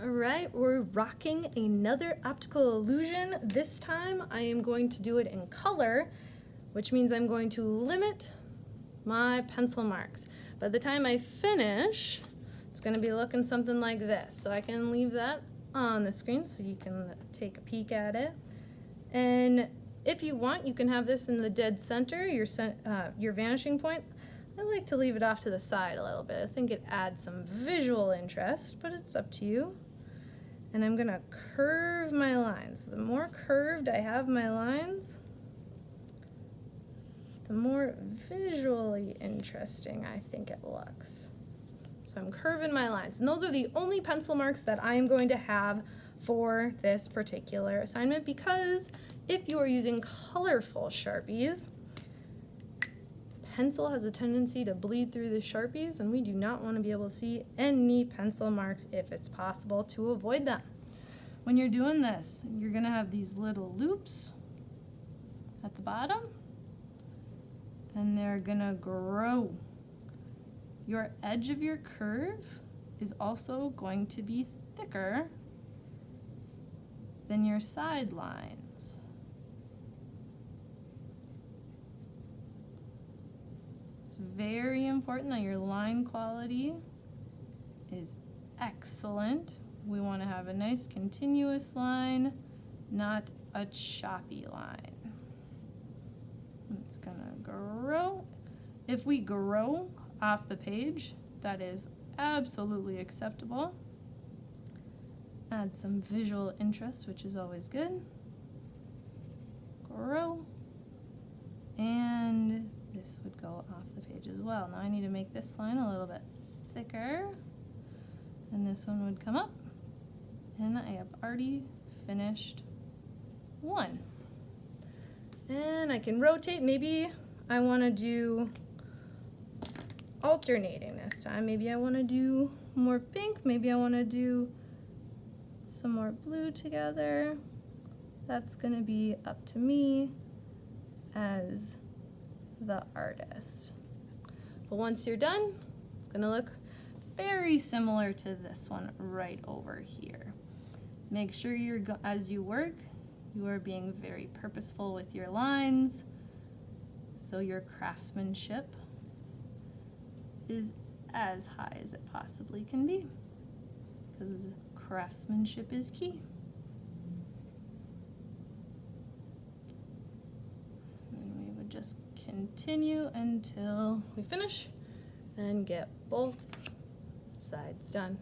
All right, we're rocking another optical illusion. This time I am going to do it in color, which means I'm going to limit my pencil marks. By the time I finish, it's going to be looking something like this. So I can leave that on the screen so you can take a peek at it. And if you want, you can have this in the dead center, your vanishing point. I like to leave it off to the side a little bit. I think it adds some visual interest, but it's up to you. And I'm gonna curve my lines. The more curved I have my lines, the more visually interesting I think it looks. So I'm curving my lines. And those are the only pencil marks that I am going to have for this particular assignment, because if you are using colorful Sharpies, pencil has a tendency to bleed through the Sharpies, and we do not want to be able to see any pencil marks if it's possible to avoid them. When you're doing this, you're going to have these little loops at the bottom, and they're going to grow. Your edge of your curve is also going to be thicker than your side lines. Very important that your line quality is excellent. We want to have a nice continuous line, not a choppy line. It's gonna grow. If we grow off the page, that is absolutely acceptable. Add some visual interest, which is always good. Grow. And this would go off the page as well. Now I need to make this line a little bit thicker, and this one would come up, and I have already finished one. And I can rotate. Maybe I want to do alternating this time. Maybe I want to do more pink, maybe I want to do some more blue together. That's going to be up to me as the artist. But once you're done, it's going to look very similar to this one right over here. Make sure as you work, you are being very purposeful with your lines, so your craftsmanship is as high as it possibly can be, because craftsmanship is key. Just continue until we finish and get both sides done.